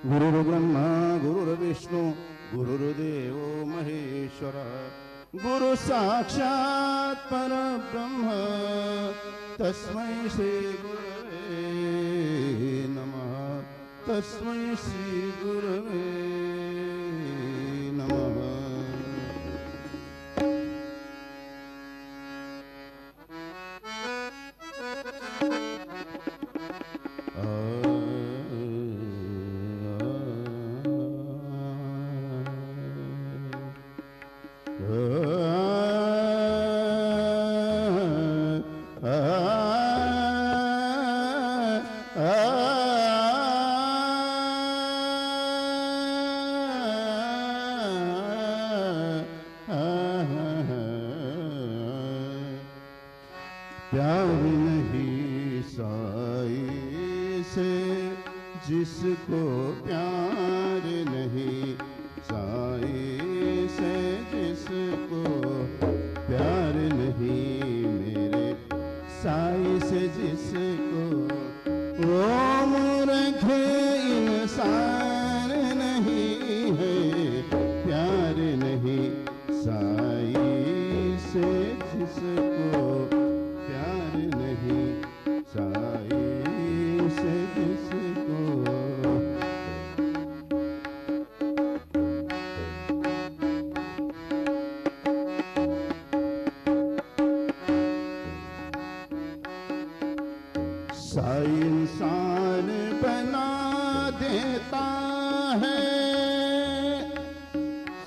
गुरुर्ब्रह्मा गुरुर्विष्णु गुरुर्देवो महेश्वर गुरु साक्षात् परब्रह्म तस्मै श्री गुरवे नमः तस्मै श्री गुरवे नमः। प्यार नहीं साई से जिसको प्यार नहीं, साई से जिसको प्यार नहीं, मेरे साई से जिसको वो मूर्ख इंसान नहीं है, प्यार नहीं साई से जिसको प्यार नहीं, साई से जिसको। साई इंसान बना देता है,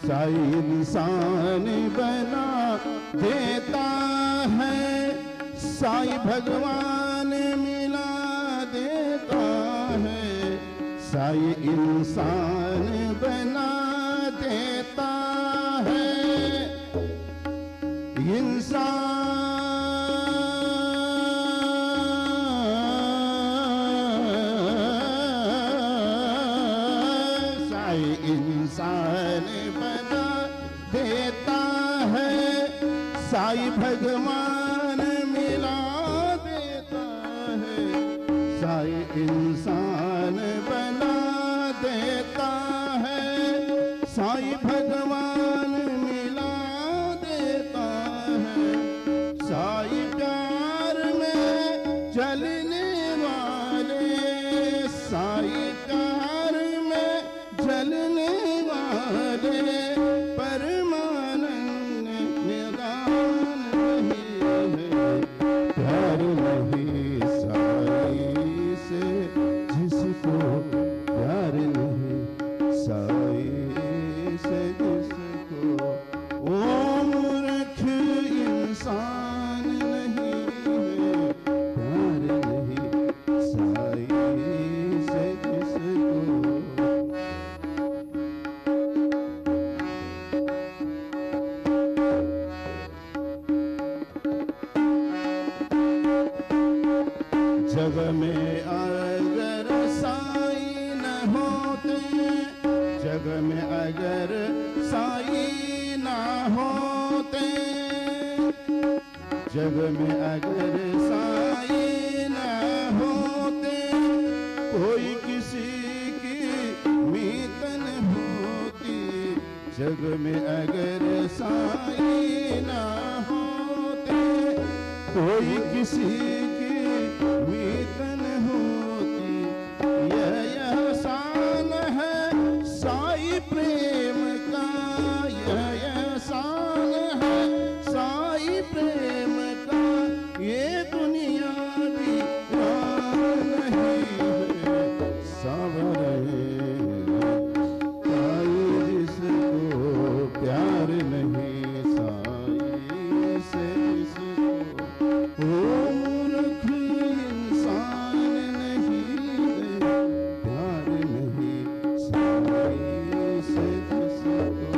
साई इंसान बना देता है, साई भगवान मिला देता है, साई इंसान बना देता है, साई इंसान बना देता है, साई भगवान मिला देता है, साई इंसान बना देता है, साई भगवान मिला देता है, साई प्यार में जलने वाले, साई प्यार में जलने वाले परमानंद निदान नहीं है, प्यार नहीं साई से जिसको प्यार नहीं, साई से जिसको वो मूर्ख इंसान नहीं है, प्यार नहीं साई से जिसको। जग में अगर साई न होते, जग में अगर साई न होते, जग में अगर साई न होते, कोई किसी की मीत न होती, जग में अगर साई न होते, कोई किसी की मीत न होती, यह एहसान है साई प्रेम का, यह एहसान है साई प्रेम का, ये दुनिया भी नहीं है सावरे, साई जिसको प्यार नहीं, साई से जिसको वो मूर्ख इंसान नहीं है, प्यार नहीं साई से जिसको।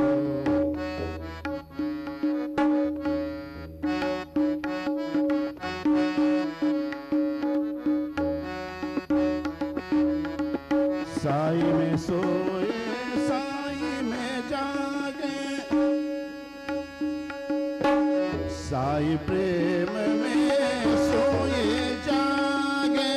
साई में सोए साई में जागे, साई प्रेम में सोए जागे,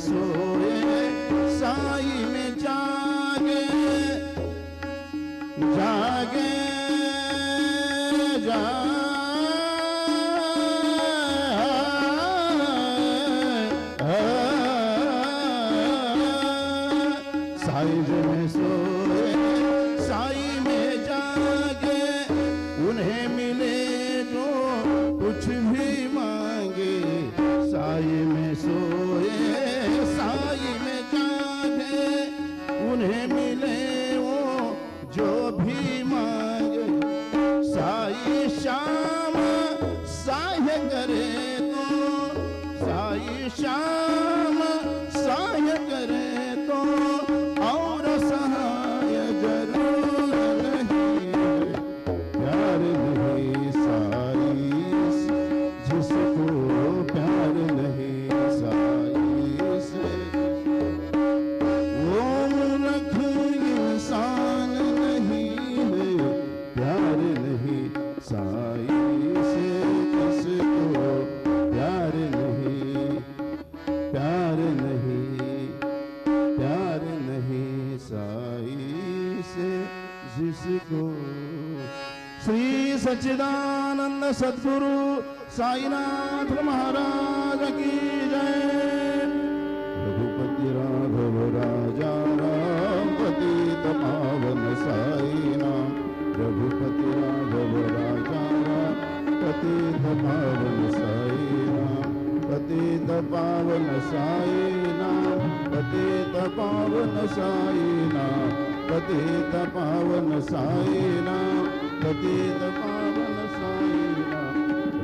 सोए साई में जागे जागे साई में सोए साई में जागे उन्हें मिले जो कुछ भी मांगे साई में सोए साई में जागे उन्हें मिले वो जो भी मांगे साई श्याम सहाय करे तो साई श्याम सहाय करे तो और सहाय जरूर नहीं प्यार नहीं साई जिसको प्यार नहीं साई से वो मूर्ख इंसान नहीं है प्यार नहीं साई से किसको प्यार नहीं प्यार नहीं प्यार नहीं साई से जिसको श्री सच्चिदानंद सद्गुरु साईनाथ महाराज की जय। रघुपति राघव राजा राम पतित पावन साई नाम रघुपति राघव राजा राम पतित पावन साई नाम पतित पावन साई नाम पतित पावन साई नाम पतित पावन साई नाम पतित पावन साई नाम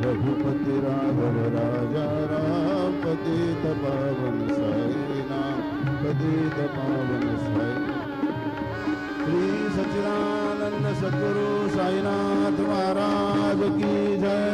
रघुपति राघव राजा राम पतित पावन साई नाम पतित पावन साई। श्री सच्चिदानंद सद्गुरु साईनाथ महाराज की जय।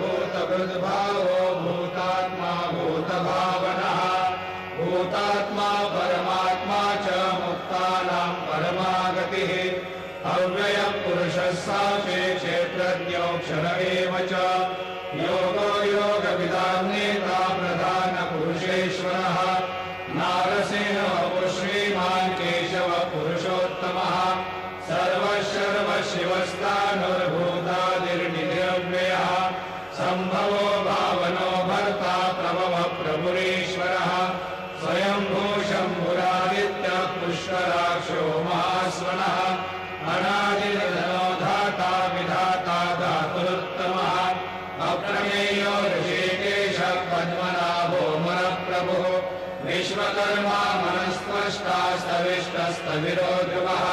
भूतकृद्भावो भूतात्मा भूतभावनः भूतात्मा परमात्मा च मुक्तानां परमागतिः अव्ययः पुरुषः साक्षी क्षेत्रज्ञोऽक्षर एव च योगो योगविदां नेता प्रधानपुरुषेश्वरः नारसिंहः श्रीमान् केशवः पुरुषोत्तमः सर्वशिवस्तानुर्भूतादिर्निरव्ययः सम्भवो भावनो भर्ता प्रभवः प्रभुरीश्वरः स्वयंभू शम्भुरादित्यः पुष्कराक्षो महास्वनः अनादिर्धनो धाता विधाता धातुरुत्तमः अप्रमेयो ऋषिकेशः पद्मनाभो मनःप्रभुः विश्वकर्मा मनस्त्वष्टा स्तविष्टस्तविरो ध्रुवः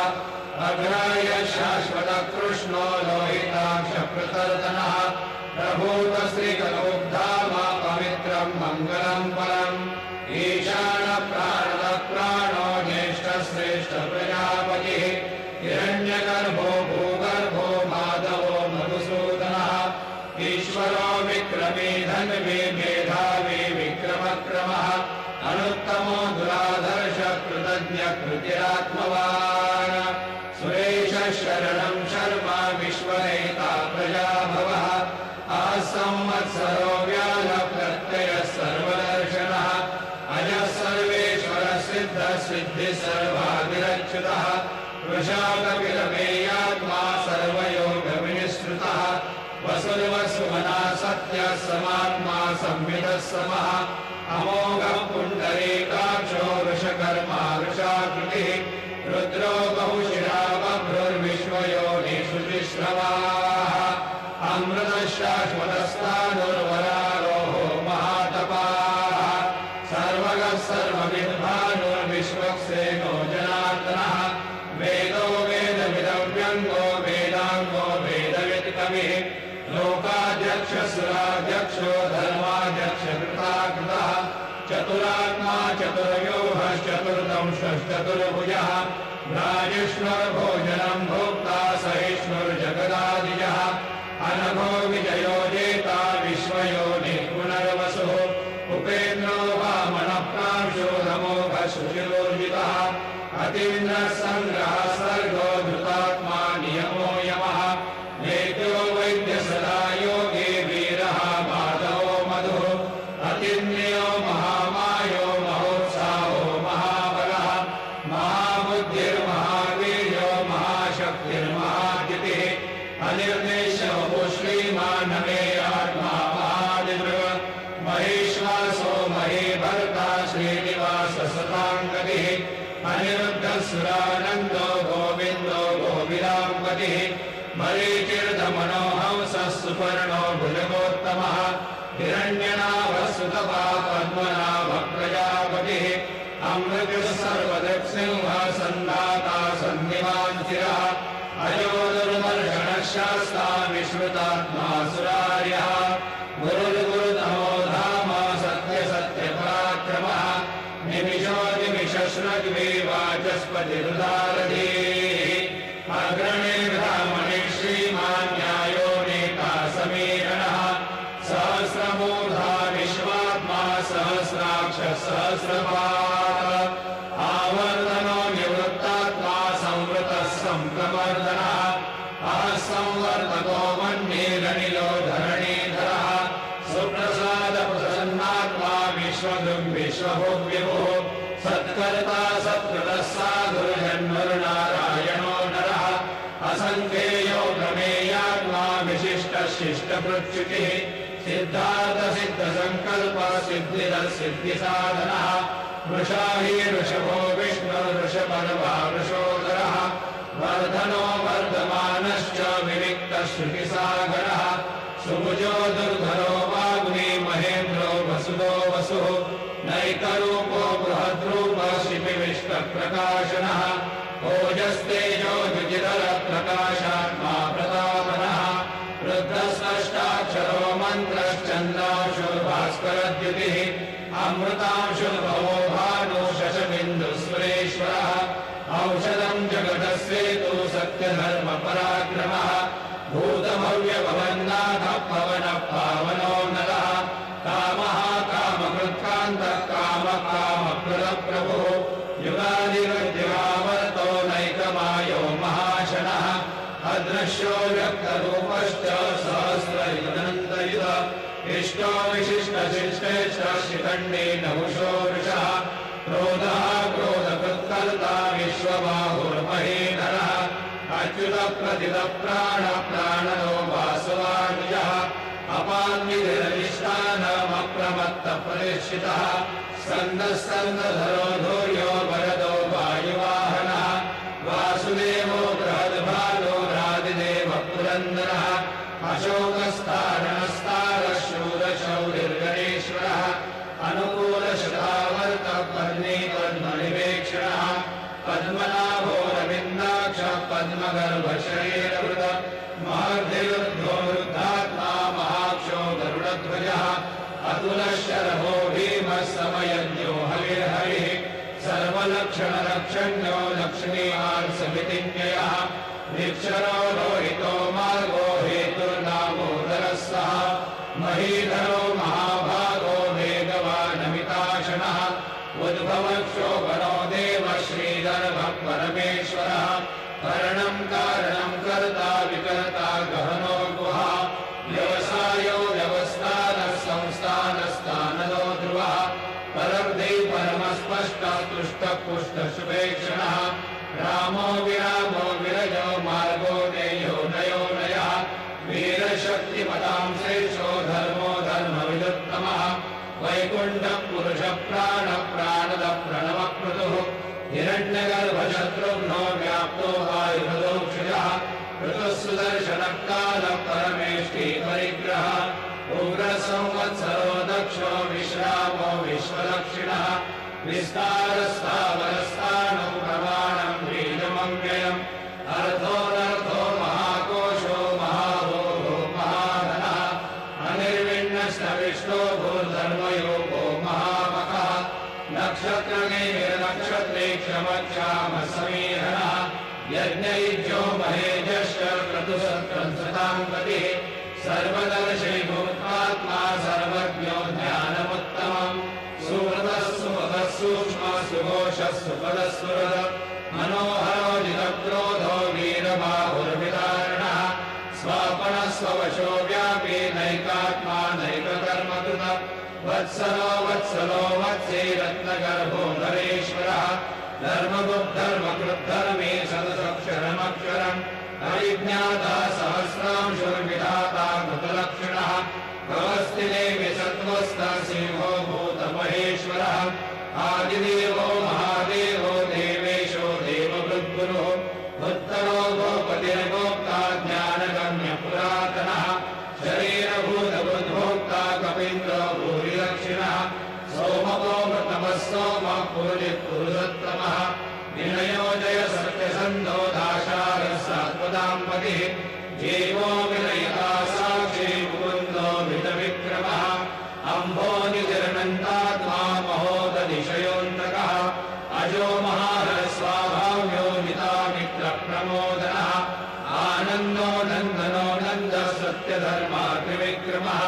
अग्राह्य शाश्वतः कृष्णो लोहिताक्षप्रतर्दनः प्रभूतश्रीकलोद्धामा पवित्रं मङ्गलं परम् ईशानः प्राणदः प्राणो ज्येष्ठश्रेष्ठ प्रजापतिः हिरण्यगर्भो भूगर्भो माधवो मधुसूदनः ईश्वरो विक्रमी धन्वी मेधावी विक्रमक्रमः अनुत्तमो दुराधर्ष कृतज्ञ कृतिरात्मवान् सुरेश शरणं शर्मा विश्वनेता प्रजाभवः असंवत्सरो व्याल प्रत्ययः सर्वदर्शनः अजः सर्वेश्वर सिद्ध सिद्धि सर्वादिरच्युतः वृषाकपिलमेयात्मा सर्वयोग विनिश्रुतः वसुर्वसुमना सत्य समात्मा संविदः समः अमोघः पुण्डरीकाक्षो वृषकर्मा वृषाकृतिः रुद्रो बहुशिरा बभ्रुर्विश्वयोनिषु तिस्रवाः अमृतशाश्वतस्तानुर्वरारोहो महातपाः सर्वगः सर्वविद्भानुर्विश्वक्सेनो जनार्दनः वेदो वेदविदव्यङ्गो वेदाङ्गो वेदवित्कविः लोकाध्यक्षसुराध्यक्षो धर्माध्यक्ष कृताकृतः चतुरात्मा चतुर्व्यूहश्चतुर्दंशश्चतुर्भुजः भ्राजिष्णुर्भोजनं भोक्ता सहिष्णुर्जगदादिजः अनघो विजयो जेता विश्वयोनिः पुनर्वसुः उपेन्द्रो वामनः प्रांशो नमोघः शुचिरोर्जितः अतीन्द्रः सङ्ग्रहः सर्गो धृतात्मा नियमो यमः नेत्यो वैद्य सदा योगी वीरः माधवो मधुः अतिन्यो महामायो महोत्साहो महाबलः महाबुद्धिर्महावीर्यो महाशक्तिर्महाद्युतिः अनिर्देशो श्रीमानमे आत्मा महादिदृ महेश्वासो महीभर्ता श्रीनिवास सताङ्गतिः अनिरुद्धसुरानन्दो गोविन्दो गोविदाम्पतिः मरीचिर्धमनोहंसः सुपर्णो भुजगोत्तमः हिरण्यनाभसुतपा पद्मनाभः प्रजापतिः अमृतः सर्वदक्षिंहः सन्धाता सन्निवान् चिरः अजो दुर्मर्षणः शास्ता विश्रुतात्मा सुरार्यः गुरुर्गुरुतमो धाम सत्यसत्यपराक्रमः निमिषो निमिषश्रग्वी वाचस्पतिरुदारधीः अग्रणे ब्राह्मणे श्रीमान् न्यायो नेता समीरणः सहस्रमूर्धा विश्वात्मा सहस्राक्ष सहस्रपात् आवर्तनो निवृत्तात्मा संवृतः सम्प्रवर्धनः असंवर्तको मन्येरनिलो धरणीधरः सुप्रसादप्रसन्नात्मा विश्वभुग्विश्वभुग्विभुः सत्कर्ता सत्कृतः साधुर्जन्मरुनारायणो नरः असङ्ख्येयो प्रमेयात्मा विशिष्टशिष्टप्रच्युतिः सिद्धार्थसिद्धसङ्कल्पः सिद्धिरसिद्धिसाधनः वृषाही वृषभो विष्णुर्वृषपर्वा वृषोदरः वर्धनो वर्धमानश्च विविक्तश्रुतिसागरः सुभुजो दुर्धरो वाग्मी महेन्द्रो वसुदो वसुः नैकरूपो बृहद्रूपः शिपिविष्टप्रकाशनः ओजस्तेजो द्विजितरप्रकाशात्मा प्रतापनः रुद्रस्पष्टाक्षरो मन्त्रश्चन्द्रांशुर्भास्करद्युतिः अमृतांशुर्भवो भानो शशबिन्दुस्वरेश्वरः औषधं जगतस्येतु सत्यधर्मपराक्रमः भूतभव्य भवन्नाथः पवनः पावनो नरः कामः कामकृत्कान्तः कामः कामप्रदः प्रभुः युगादिवद्युगावर्तो नैकमायो महाशनः अदृश्यो व्यक्तरूपश्च सहस्रयुगनन्तयुग इष्टो विशिष्टशिष्टेश्च शिखण्डी नहुषो वृषः क्रोधः क्रोधकृत्कर्ता विश्वबाहुर्महीधरः अच्युतप्रथितप्राणप्राणनो वासवानुजः अपान्विधिरधिष्ठानमप्रमत्तप्रतिष्ठितः स्कन्दस्कन्दधरो धूर्यो वरदो वायुवाहनः वासुदेवो बृहद्भालो रादिदेवः पुरन्दरः अशोकस्तारणस्तारः शूरशौरिर्गणेश्वरः अनुकूलशतावर्तः पद्मीपद्मनिवेक्षणः पद्मनाभोरविन्दाक्षः पद्मगर्भशरीरवृतः महर्धिरुद्धो वृद्धात्मा महाक्षो गरुडध्वजः अतुलशरभो भीमः समयज्ञो हविर्हरिः सर्वलक्षणलक्षण्यो लक्ष्मीवांसमितिज्ञयः निक्षरो लोहितो मार्गो हेतुर्नामोदरः सः महीधरो महाभागो वेगवानमिताशनः उद्भवक्षोभनो देवः श्रीधरभः परमेश्वरः करणं कारणं कर्ता विकर्ता गहनो गुहा व्यवसायो व्यवस्थानः संस्थानस्थानदो ध्रुवः परब्धि परमस्पष्टः तुष्टः पुष्टः शुभेक्षणः रामो विरामो विरजो मार्गो नेयो नयो नयः वीरशक्तिमतां श्रेष्ठो धर्मो धर्मविदुत्तमः वैकुण्ठः पुरुषः प्राणः प्राणदः प्रणवक्रतुः हिरण्यगर्भशत्रुघ्नो व्याप्तो वायुभदोक्षजः ऋतुः सुदर्शनः कालः परमेष्टि परिग्रहः उग्रसंवत्सरो दक्षो विश्रामो विश्वदक्षिणः विस्तारस्थावरस्थानं प्रमाणं बीजमव्ययम् अर्थोऽनर्थो महाकोशो महाभोगो महाधनः अनिर्विण्णस्तविष्टो भूर्धर्मयोगो महामखः नक्षत्रनिर्नक्षत्रे क्षमक्षामः समीरणः यज्ञयुज्यो महेजश्च क्रतुसत्त्वंसतां गतिः सर्वदर्शी भूत्मात्मा सर्वज्ञो ध्यानमुत्तमम् सुहृदः सुमुखः सूक्ष्मः सुघोषः सुपदस्फुरः मनोहरो जितक्रोधो वीरबाहुर्विदारणः स्वापनः स्ववशो व्यापी नैकात्मा नैककर्मकृतः वत्सलो वत्सलो वत्से रत्नगर्भो नरेश्वरः धर्मगुप्धर्मकृद्धर्मे सदसक्षरमक्षरम् अविज्ञाता सहस्रांशुर्विधाता कृतलक्षणः कवस्तिने विसत्त्वस्थः सिंहो भूतमहेश्वरः आदिदेवो महादेवो देवेशो देववृद्गुरुः उत्तरो गोपतिर्गोप्ता ज्ञानगम्यपुरातनः शरीरभूतबुद्भोक्ता कपीन्द्रो भूरिदक्षिणः सोमको मृतमः सोमः पुरुषोत्तमः विनयो जय सत्यसन्धो दाशारः सात्वताम्पतिः जीवो विनयता साक्षी मुकुन्दो विदविक्रमः अम्भोनिधिरनन्तात्मा महोदधिशयोऽन्तकः अजो महारस्वाभाव्यो नितामित्रप्रमोदनः आनन्दो नन्दनो नन्दः सत्यधर्मा त्रिविक्रमः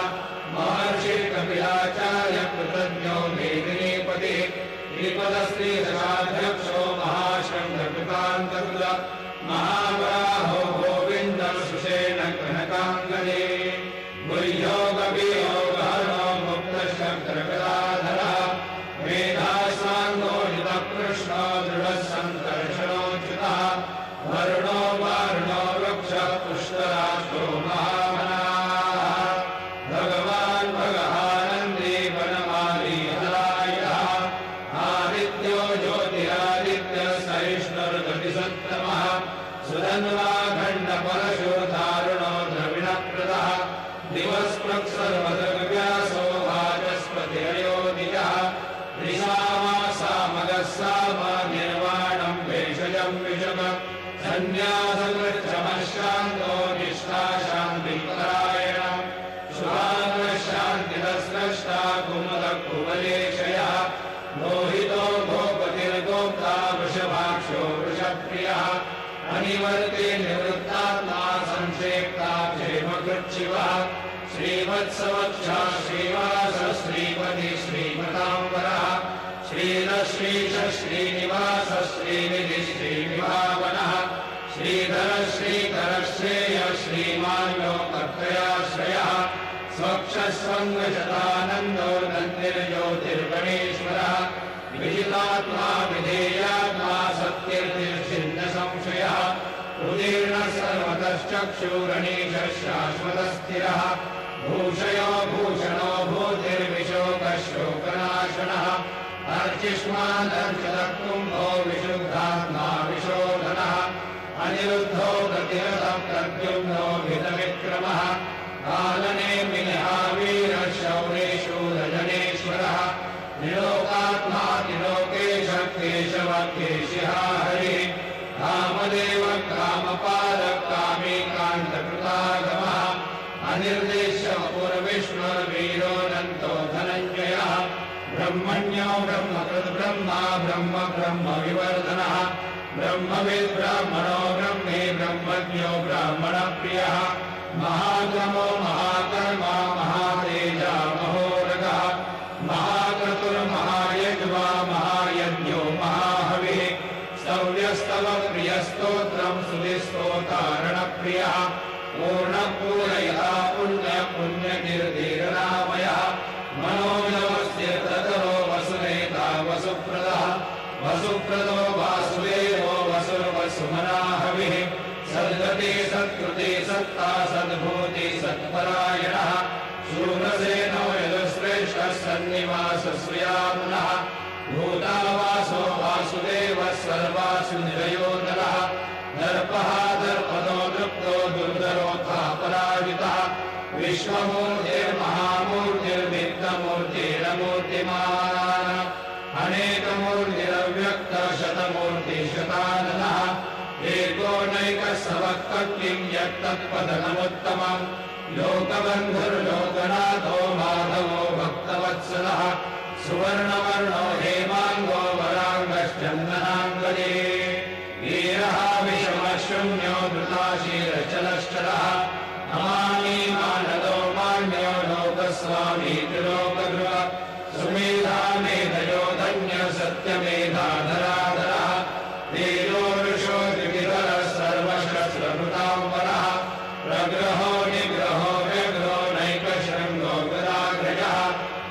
महर्षि कपिलाचार्य कृतज्ञो मेदिनीपतिः श्रीपदस्त्रीदशाध्यक्षो महाशङ्खकृतान्तकृत महावराहो गोविन्दः सुषेण कनकाङ्गदे गुह्यो गभीरो गहनो मुक्तशङ्करकलाधरः मेधास्वाङ्गो जितकृष्णो दृढः सङ्कर्षणोच्युतः वरुणो वारुणो वृक्षः पुष्कराष्ट्रो महामनाः भगवान् श्रीमच्छिवः श्रीवत्सवक्षा श्रीवास श्रीपति श्रीमताम्बरः श्रीरश्रीश श्रीनिवास श्रीनिधि श्रीविभावनः श्रीधर श्रीकर श्रेय श्रीमान् लोकत्रयाश्रयः स्वक्षस्वङ्गशतानन्दो नन्दिर्ज्योतिर्गणेश्वरः विजितात्मा विधेयात्मा सत्कीर्तिर्छिन्न संशयः उदीर्णः सर्वतश्चक्षुरणीशः शाश्वतस्थिरः भूषयो भूषणो भूतिर्विशोकशोकनाशनः अर्चिष्मादर्चितः कुम्भो विशुद्धात्मा विशोधनः अनिरुद्धो प्रतिरथः प्रद्युम्नो भितविक्रमः कालनेमिनः वीरः शौरेशूरजनेश्वरः निलोकात्मा त्रिलोकेशः केशवः केशिः हरिः कामदेव कामपालः कामीकान्तकृतागमः अनिर्देश्य पुरविष्णुर्वीरोऽनन्तो धनञ्जयः ब्रह्मण्यो ब्रह्मकृत् ब्रह्मा ब्रह्म ब्रह्म विवर्धनः ब्रह्मविद् ब्राह्मणो ब्रह्मे ब्रह्मज्ञो ब्राह्मणप्रियः महागमो महाकर्मा महातेजा महोरगः महाक्रतुर्महायज्वा महायज्ञो महाहविः स्तव्यस्तव प्रियस्तोत्रम् सुधिस्तोतारणप्रियः पूर्णपूरयः पुण्यपुण्यकीर्तिरनामयः मनोजवस्यतरो वसुनेता वसुप्रदः वसुप्रदो वासुदेवो वसुर्वसुमनाहविः सद्गति सत्कृति सत्ता सद्भूति सत्परायणः शूरसेनो यदुश्रेष्ठः सन्निवासश्रियामुनः भूतावासो वासुदेवः सर्वासु निरयोधनः दर्पः दर्पदो दृप्तो दुर्धरोऽथापराजितः विश्वमूर्तिर्महामूर्तिर्नित्यमूर्तिरमूर्तिमान् अनेकमूर्तिरव्यक्तः शतमूर्तिशताननः एकोनैकः सवक्किं यत्तत्पदनमुत्तमम् लोकबन्धुर्लोकनाथो माधवो भक्तवत्सलः सुवर्णवर्णो हेमाङ्गो वराङ्गश्चन्दनाङ्गजे वीरः विषमः शून्यो धृताशीलश्चलश्चलः नमामि मानदो मान्यो लोकस्वामी त्रिलोकगृह सुमेधा मेधयो धन्य सत्यमेधाधराधरः तेजो ऋषो द्विविधरः सर्वशस्त्रभृताम्बरः प्रग्रहो निग्रहो व्यग्रो नैकशृङ्गो गदाग्रजः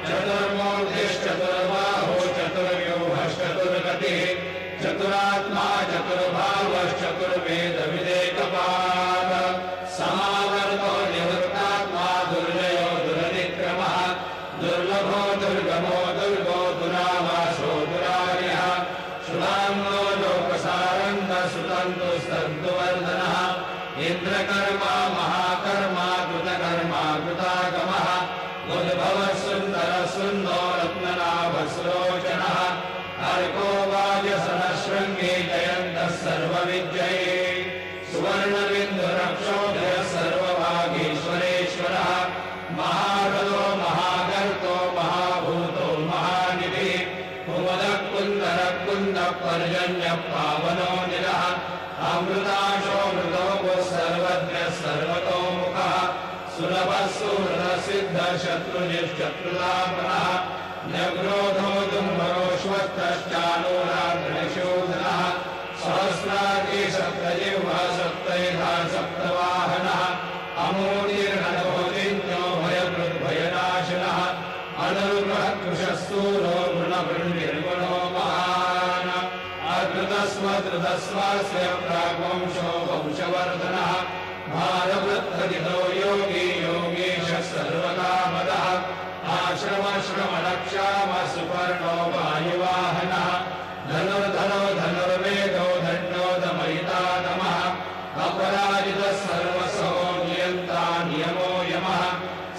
चतुर्मूर्तिश्चतुर्बाहो चतुर्व्यूहश्चतुर्गतिः चतुरात्मा चतुर्भावश्चतुर्वेदविदेकपाद समावर्तो निवृत्तात्मा दुर्जयो दुरतिक्रमः दुर्लभो दुर्गमो दुर्गो दुरावासो दुरार्यः सुधाङ्गो लोकसारङ्गः सुतन्तु स्तन्तुवर्धनः इन्द्रकर्मा महाकर्मा कृतकर्मा कृतागमः उद्भवः सुन्दरः सुन्दो रत्ननाभस्लोचनः अर्को वाजसनः शृङ्गे जयन्तः सर्वविजये सुवर्णबिन्दुरक्षोभ्यः सर्वभागीश्वरेश्वरः महारथो महागर्तो महाभूतो महानिधिः कुमुदः कुन्दरः कुन्दः पर्जन्यः पावनो निलः अमृताशोऽमृतो सर्वज्ञः सर्वतोमुखः सुलभः सुहृदः सिद्धः शत्रुनिश्शत्रुतापनः न्यग्रोधो दुम्बरोऽश्वत्थश्चानूराग्निशूधनः सहस्रार्की सप्तजिह्वा सप्तैधा सप्तवाहनः अमूर्तिर्नभो चिन्त्यो भयकृद्भयनाशनः अनुग्रहकृशस्तूरो गुणवृन्निर्गुणो महान् अकृतस्वधृतस्वास्य प्राग्वंशो वंशवर्धनः भारवृद्धदितो योगी योगीशः सर्वकामदः आश्रमश्रमणक्षाम सुपर्णो वायुवाहनः धनुर्धरो धनुर्वेदो दण्डोदमयितातमः अपराजितः सर्वसो नियन्ता नियमो यमः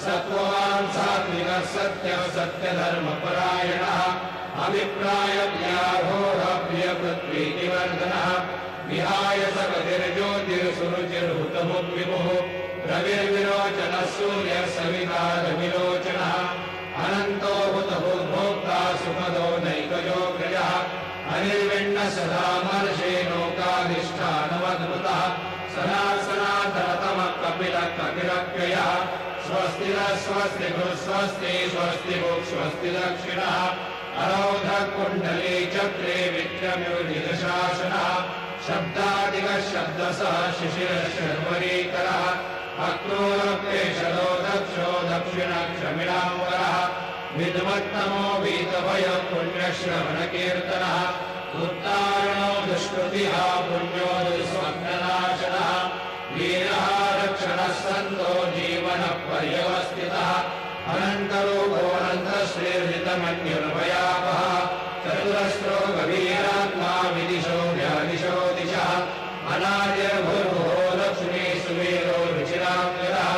सत्त्ववान् सात्विकः सत्यः सत्यधर्मपरायणः अभिप्रायव्याघोरः प्रियपृथ्वीतिवर्धनः विहाय सकतिर्ज्योतिर्सुरुचिर्हुतमुद्विभुः रविर्विरोचनः सूर्यः सवितारविलोचनः अनन्तो हुतभुर्भोक्ता सुखदो नैकयोग्रजः अनिर्विण्णः सदा मर्षे लोकाधिष्ठानमद्भुतः सनातनतमः कपिलः कपिलव्ययः स्वस्ति न स्वस्ति स्वस्ति स्वस्ति स्वस्ति दक्षिणः अरौधकुण्डले चक्रे विक्रम्योनिदशासनः शब्दादिकः शब्दसः शिशिरशर्वरीकरः अक्रूरप्रेषदो दक्षो दक्षिणक्षमिणाम्बरः विद्वत्तमो वीतभयः पुण्यश्रवणकीर्तनः उत्तारणो दुष्कृतिः पुण्यो दुःस्वप्ननाशनः वीरः रक्षणः सन्तो जीवनः पर्यवस्थितः अनन्तरूपोऽनन्तश्रीर्जितमन्युर्भयावः चतुरस्रो गभीरात्मा विदिशो व्यादिशो दिशः अनार्यभूर्भुवो लक्ष्मी सुवीरो रुचिराङ्गरः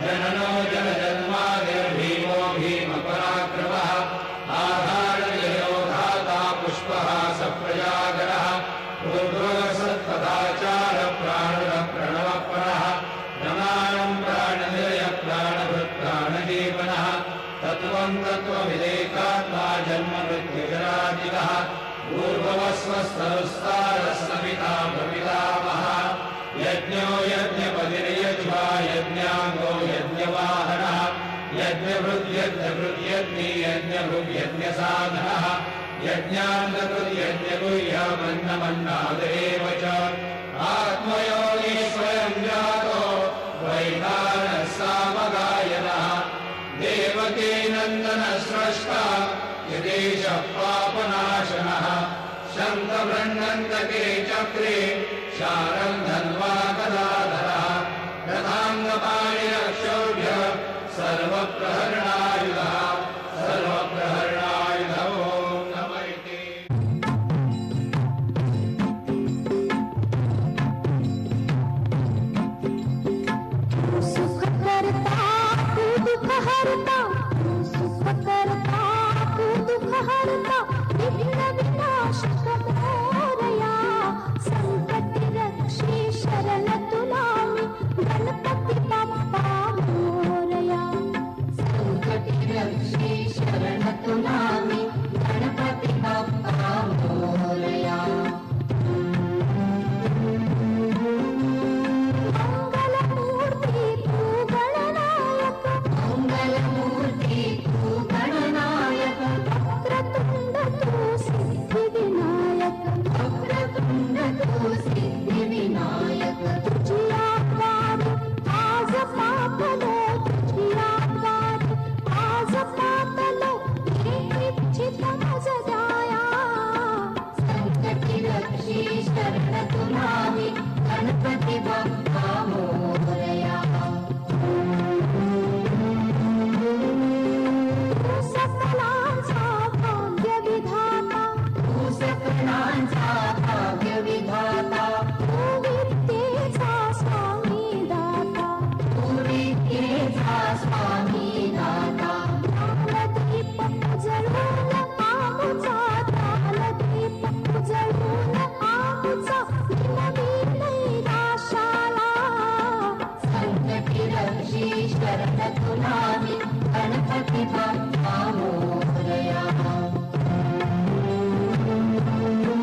जननो जनजन्मादिर्भीमो भीमपराक्रमः आधारनिलयो धाता पुष्पः सप्रजागरः पूर्वसत्पदाचार प्राणः प्रणवपरः नमानं प्राणनिलय प्राणभृत् प्राणजीवनः तत्त्वं तत्त्वविदेकात्मा जन्ममृत्युजरादिकः पूर्ववस्वस्तरुस्तारः सविता प्रपितामहः यज्ञो यज्ञपतिर्यज्वा यज्ञाङ्गो यज्ञवाहनः यज्ञभृद्यज्ञभृद्यज्ञी यज्ञभृद्यज्ञसाधनः यज्ञाङ्गकृद्यज्ञगुह्यमन्नमन्नादेव च आत्मयोगी स्वयं जातो वैधानः सामगायनः देवकी नन्दनः स्रष्टा यदेशः पापनाशनः शङ्खबृह्णन्तके चक्रे शारं धन्वा गदाधरः रथाङ्गपाणिरक्षोभ्यः सर्वप्रहरणायुधः सर्वप्रहरणायुधो नमैते सुख करता तू दुख हरता सुख करता तू दुख हरता विघ्न विनाशक मोरया संकट रक्षी शरण तुला मी गणपती बाप्पा मोरया संकट रक्षी शरण तुला मी गणपती बाप्पा मोरया मंगलमूर्ती तू गणनायक मंगलमूर्ती तू गणनायक वक्रतुंड तू सिद्धिविनायक वक्रतुंड तू सिद्धिविनायक तुझी आवारी आज पापलो तुझी आवारी आज पापलो हे इच्छित मज जाया संकटी रक्षी शरण तुला मी गणपती बाप्पा मोरया तू सकलांचा भाग्य विधाता तू सकलांचा भाग्य विधाता तू विद्येचा स्वामी दाता तू विद्येचा स्वामी दाता ज्ञानदीप उजळून आमुचा ज्ञानदीप उजळून आमुचा नैराशाला संकटी रक्षी शरण तुला मी गणपती बाप्पा मोरया तू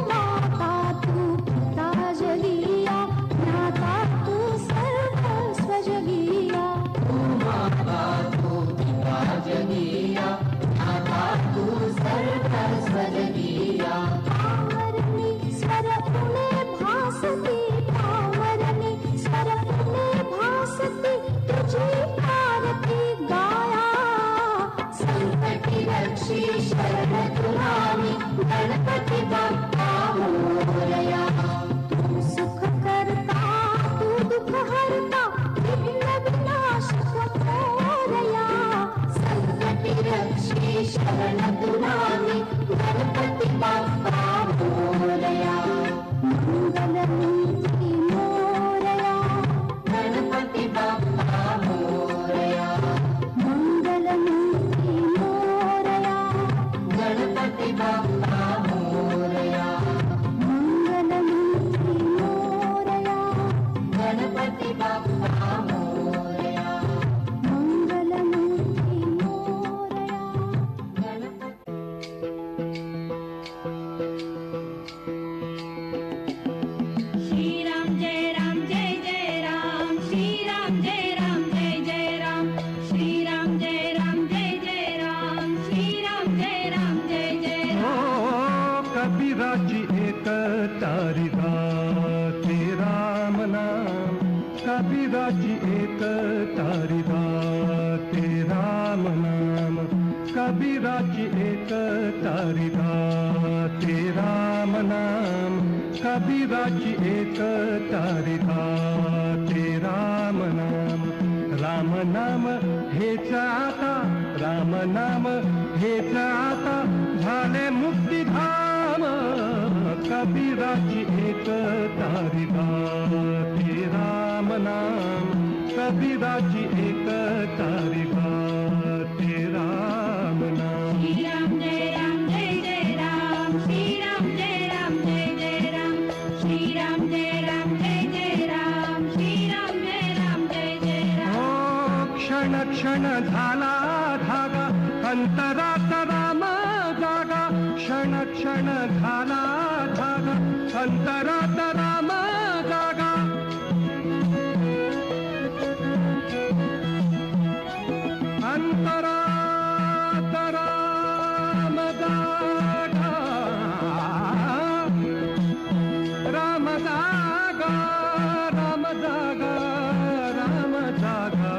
माता तू पिता जगिया ज्ञाता तू सर्वस्व जगिया तू माता तू पिता जगिया ज्ञाता तू सर्वस्व जगिया पावरणी स्वर पुणे भासती पावरणी स्वर पुणे भासती तुझी आरती गाया संकटी रक्षी शरण तुला मी गणपती बाप्पा मोरया तू सुख करता तू दुःख हरता विघ्न विनाशक मोरया संकटी रक्षी शरण तुला मी गणपती बाप्पा मोरया मंगलमूर्ती मोरया गणपती बाप्पा मोरया मंगलमूर्ती मोरया गणपती बाप्पा मोरया मंगलमूर्ती मोरया गणपती बाप्पा मोरया मंगलमूर्ती मोरया गणपती कबीराची एक तारिका ते राम नाम कबीराची एक तारिका ते राम नाम राम नाम हेच आता राम नाम हेच आता झाले मुक्तिधाम कबीराची एक तारिका ते राम नाम कबीराची एक तारिका ते राम नाम श्री राम जय जय राम श्री राम जय जय राम श्री राम जय जय राम श्री राम जय जय राम हो क्षण क्षण झाला धागा अंतरात राम जागा क्षण क्षण झाला धागा अंतरात राम जागा अंतरात राम जागा राम जागा राम जागा राम जागा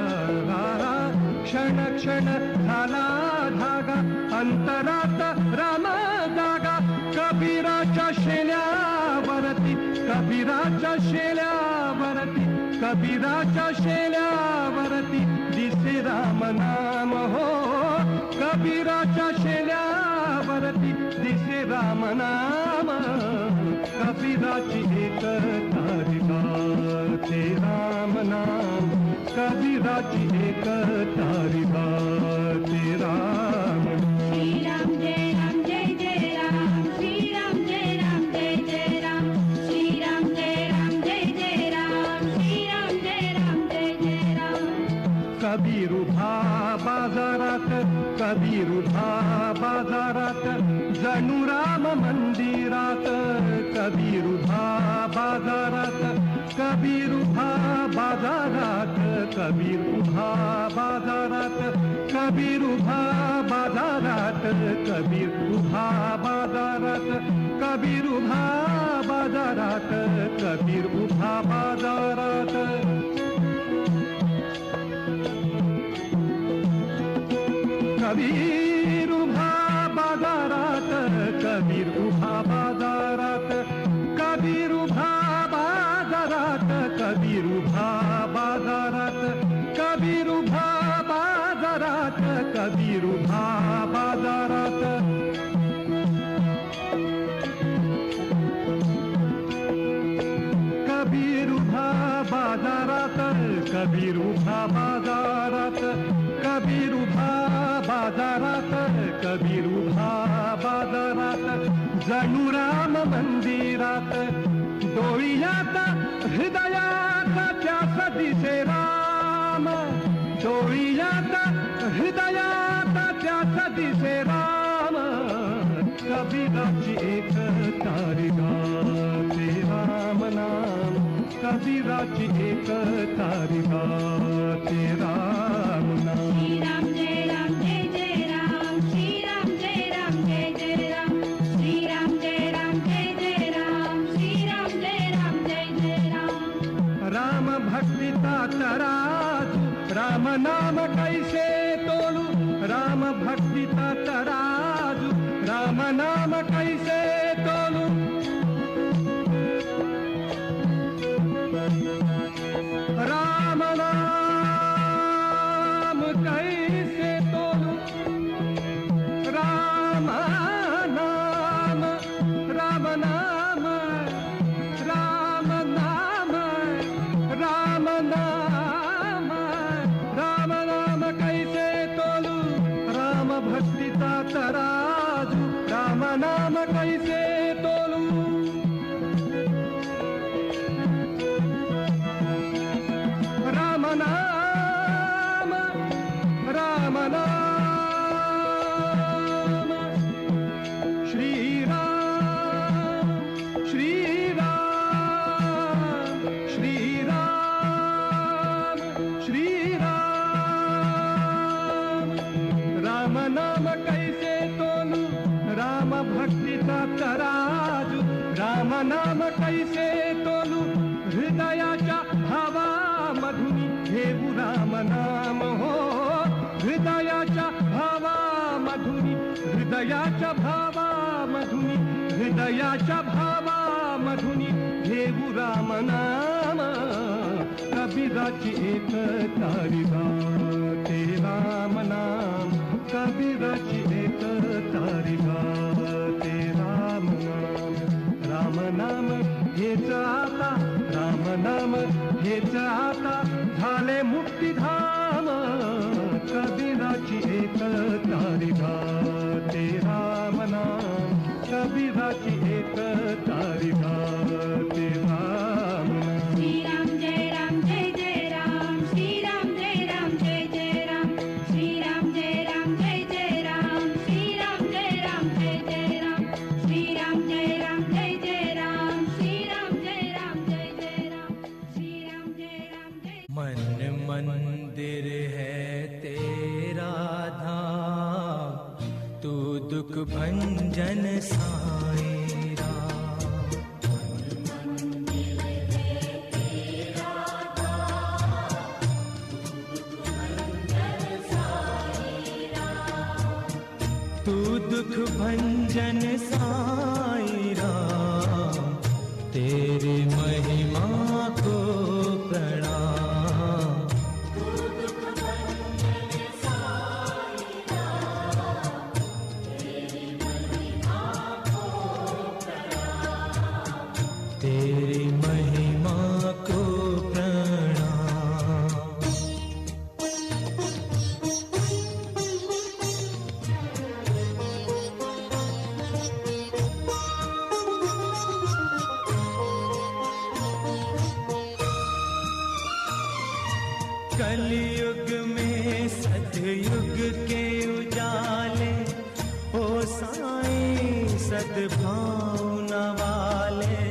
क्षण क्षण झाला धागा अंतरात राम जागा कबीराच्या शेल्यावरती कबीराच्या शेल्यावरती कबीराच्या शेल्यावरती दिसे राम नाम हो कबीराच्या शेल्यावरती दिसे राम नाम कबीराची एक तारिका ते राम नाम कबीराची एक तारिका ते राम श्री राम जय जय राम श्री राम जय जय राम श्री राम जय जय राम श्री राम जय जय राम कबीर उभा बाजारात कबीर उभा बाजारात जणू राम मंदिरात कबीर उभा बाजारात कबीर उभा बाजारात कबीर उभा बाजारात कबीर उभा बाजारात कबीर उभा बाजारात कबीर उभा बाजारात कबीर उभा बाजारात कबीर उभा बाजारात कबीर उभा बाजारात कबीर उभा बाजारात कबीर उभा बाजारात कबीर उभा बाजारात कबीर उभा बाजारात कबीर उभा बाजारात कबीर उभा बाजारात कबीर उभा बाजारात कबीर उभा बाजारात जणू राम मंदिरात डोळ्यात हृदयात त्यास दिसे राम डोळ्यात हृदयात त्यास दिसे राम कबीराची एक तारिका ते राम नाम कबीराची एक तारिका ते राम नाम श्री राम जय जय राम श्री राम जय जय राम श्री राम जय जय राम श्री राम जय जय राम राम भक्तीचा तराजू राम नाम कैसे तोलू राम भक्तीचा तराजू राम नाम कैसे तोलू राम नाम कैसे तोलू राम नाम राम नाम राम नाम राम नाम राम नाम कैसे तोलू राम भक्तीचा तराजू राम नाम कैसे तोलू राम नाम राम नाम श्री राम श्री राम श्री राम श्री राम राम नाम कैसे तोलू राम भक्तीचा तराजू राम नाम कैसे तोलू हृदयाच्या भावा मधुनी घेऊ राम नाम हो हृदयाच्या भावा मधुनी हृदयाच्या भावामधुनी हृदयाच्या भावामधुनी घेऊ राम नाम कबीराची एक तारी गाते राम नाम कबीराची एक तारी गाते राम नाम राम नाम हेच आता राम नाम हेच आता झाले मुक्तिधाम कबीराची एक तारी गाते राम नाम कबीराची एक तारी गाते राम नाम श्री राम जय राम श्री राम जय राम जय जय राम श्री राम जय जय राम श्री राम जय जय राम श्री राम जय जय राम श्री राम जय जय राम श्री राम जय जय मन मंदिर है तेरा धाम तू दुख भंजन साईं राम तू दुख भंजन साईं राम तेरी महिमा को प्रणाम तेरी महिमा को प्रणाम कलयुग में सतयुग के उजाले ओ साईं सद्भावना वाले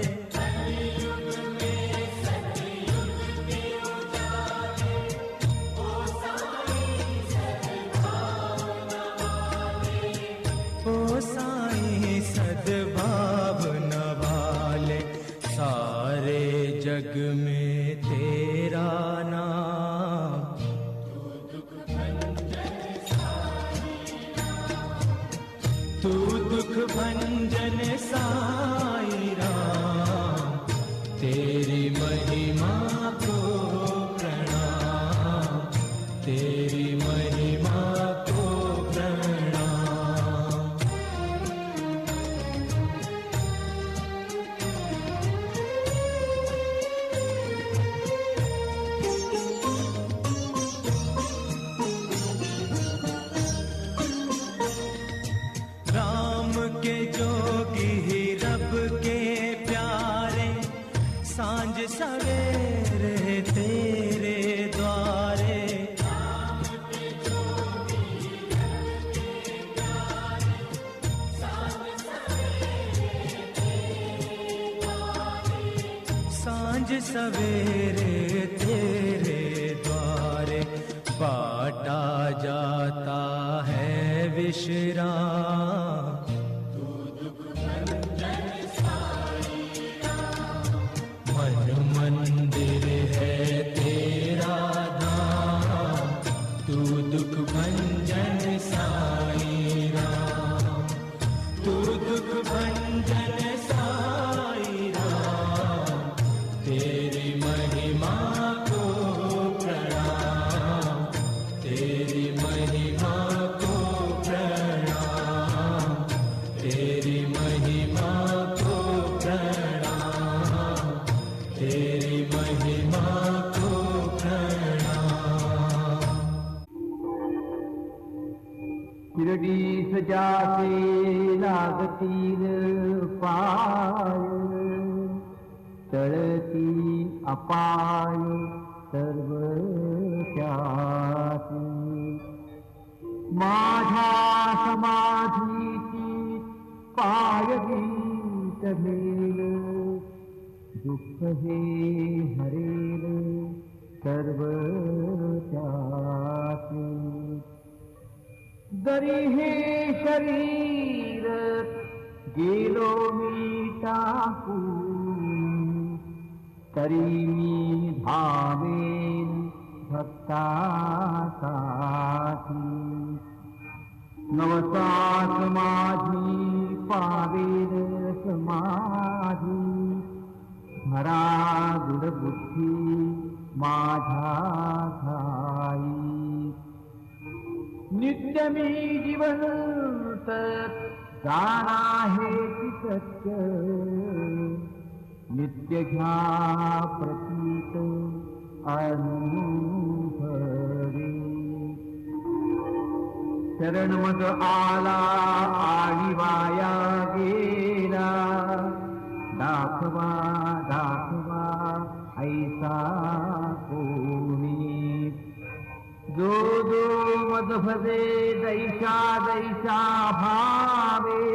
ओ साईं सद्भावना वाले सारे जग में तेरा नाम तू दुख भंजन साईं राम तेरी महिमा को प्रणाम तेरी महिमा को प्रणाम राम के जोगी ही रब के प्यारे सांझ सवेरे तेरे द्वारे सांझ सवेरे तेरे द्वारे बाटा जाता है विश्राम मन मंदिर है तेरा धाम तू दुख भंजन साईं राम तू दुख भंजन साईं राम तेरी महिमा को प्रणाम तेरी महिमा को प्रणाम तेरी महिमा को प्रणाम तेरी महिमा को प्रणाम शिरडी सजाते लागतील पाय तळती अपाय सर्व त्याती माझ्या समाधीची पायगीत घेल दुःख हे हरेल सर्व त्याती जरी हे शरीर गेलो मी टाकून तरी मी धावेन भक्तासाठी नवसास माझी पावेल समाधी धरा गुडबुद्धी माझ्या ठाई नित्य मी जीवंत जाणा हे सत्य नित्य घ्या प्रतीत अनुभवे शरण मग आला आणि वाया गेला दाखवा दाखवा ऐसा कोणी जो जो मद भजे दैसा दैसा भावे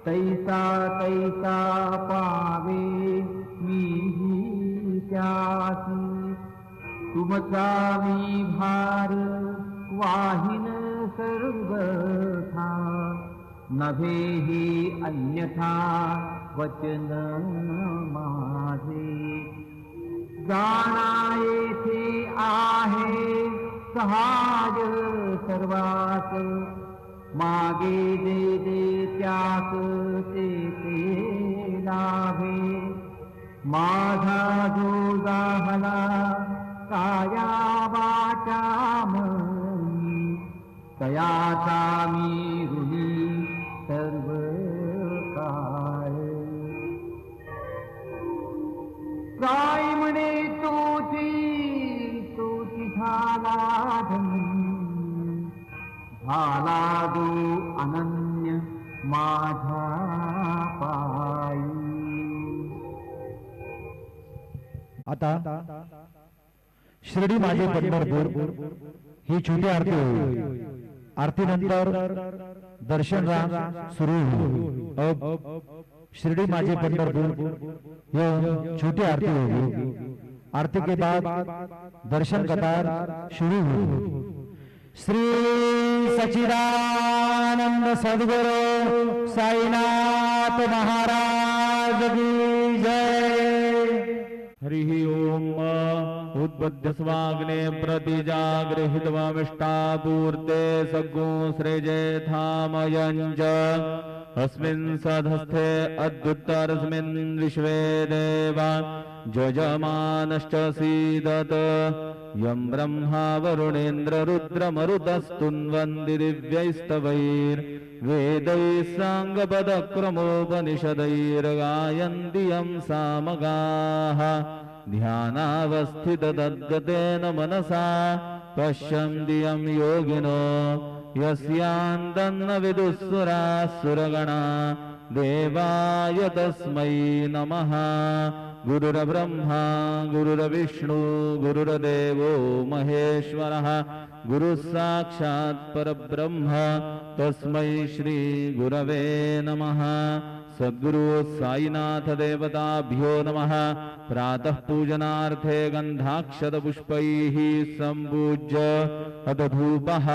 तैसा तैसा पावे मीही त्यासी तुमचा मी भार वाहिन सर्वथा नभे ही अन्यथा वचन माझे जाणा येथे आहे सहाय सर्वात मागे दे दे त्यास ते ते लाभे माझा जो जाहला काया वाचा मनी तयाचा मी ऋणी सर्व काळ काय म्हणे तोची झाला धनी झाला जो अनन्य माझा पायी आता शिर्डी माझे पंढरपूर ही छोटी आरती होईल आरतीनंतर दर्शन राम सुरू होईल अब शिर्डी माझे पंढरपुर यह छोटी आरती होगी आरती के बाद दर्शन कतार शुरू होगी श्री सच्चिदानंद सद्गुरु साईनाथ महाराज की जय। हरि ओम उद्बुद्ध स्वाग्ने प्रतिजागृहितवामिष्टापूर्ते सग्गो सृजेथामयञ्च अस्मिन् सधस्थे अद्युत्तरस्मिन् विश्वे देवा जजमानश्च सीदत यं ब्रह्मा वरुणेन्द्र रुद्रमरुतस्तुन्वन्ति दिव्यैस्तवैर्वेदैः साङ्गपदक्रमोपनिषदैर्गायन्ति यं सामगाः ध्यानावस्थिततद्गतेन मनसा पश्यन्ति यं योगिनो यस्यान्तन्न विदुःसुरासुरगणा देवाय तस्मै नमः। गुरुर्ब्रह्मा गुरुर्विष्णु गुरुर्देवो महेश्वरः गुरुः साक्षात् परब्रह्म तस्मै श्री गुरवे नमः। सद्गुरु साईनाथ देवताभ्यो नमः। प्रातः पूजनार्थे गन्धाक्षतपुष्पैः सम्पूज्य अथ धूपः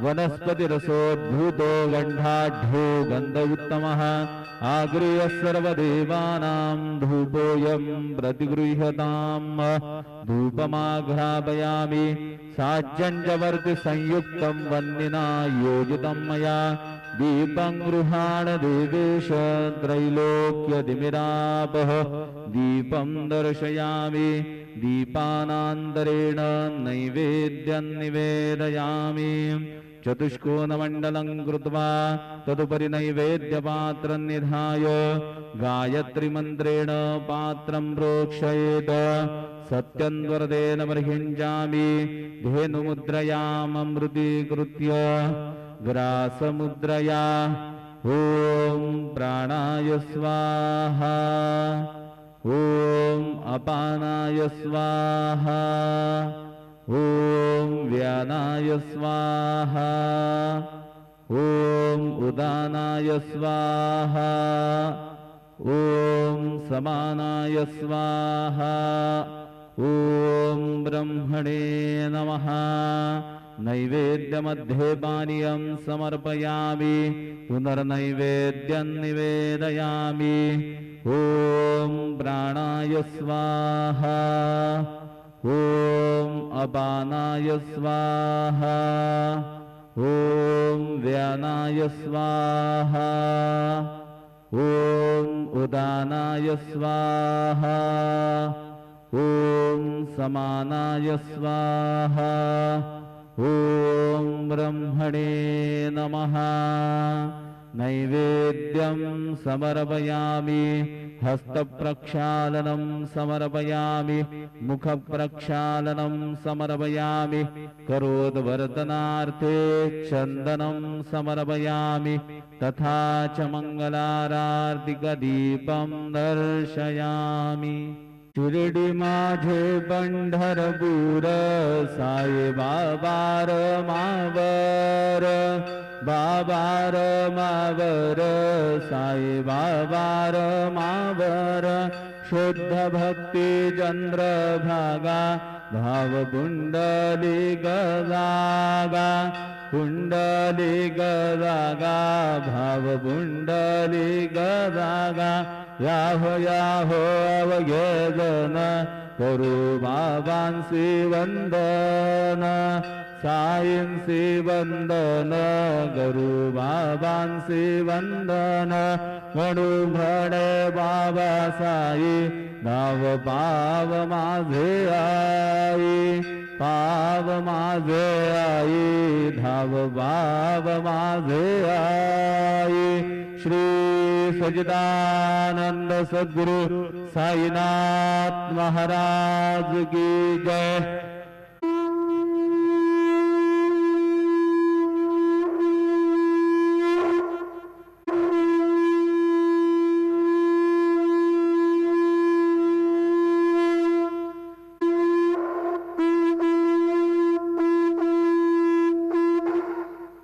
वनस्पतिरसोद्भूतो गन्धाढ्यो गन्ध उत्तमः आगृह्य सर्वदेवानां धूपोऽयं प्रतिगृह्यताम्। धूपमाघ्रापयामि साज्जञ्जवर्ति संयुक्तं वह्निना योजितं मया दीपं गृहाण देवेश त्रैलोक्यतिमिरापः दीपं दर्शयामि दीपानान्तरेण नैवेद्यं निवेदयामि। चतुष्कोणमण्डलं कृत्वा तदुपरि नैवेद्यपात्रं निधाय गायत्रीमन्त्रेण पात्रं प्रोक्षयेत्। सत्यन्वरदेन बर्हिञ्जामि धेनुमुद्रयाममृतीकृत्य ग्रासमुद्रया ॐ प्राणाय स्वाहा ॐ अपानाय स्वाहा ॐ व्यानाय स्वाहा ॐ उदानाय स्वाहा ॐ समानाय स्वाहा ॐ ब्रह्मणे नमः। नैवेद्यमध्ये पानीयं समर्पयामि पुनर्नैवेद्यं निवेदयामि। ॐ प्राणाय स्वाहा ॐ अपानाय स्वाहा ॐ व्यानाय स्वाहा ॐ उदानाय स्वाहा ॐ समानाय स्वाहा ॐ ब्रह्मणे नमः नैवेद्यं समर्पयामि हस्तप्रक्षालनं समर्पयामि मुखप्रक्षालनं समर्पयामि करोद्वर्तनार्थे चन्दनं समर्पयामि तथा च मङ्गलारार्तिकदीपं दर्शयामि शिर्डी माझे पंढरपूर साई बाबार मावर बाबार मावर साई बाबार मावर शुद्ध भक्ती चंद्रभागा भाव कुंडली गजागा कुंडली गजागा भाव कुंडली गजागा याहो याहो अवघेजन करू बाबांसी वंदन साईंसी वंदन करू बाबांसी वंदन म्हणू म्हणे बाबा साई नाव पाव माझे आई पाव माझे आई धाव बाब माझे आई श्री सच्चिदानंद सद्गुरु साईनाथ महाराज की जय।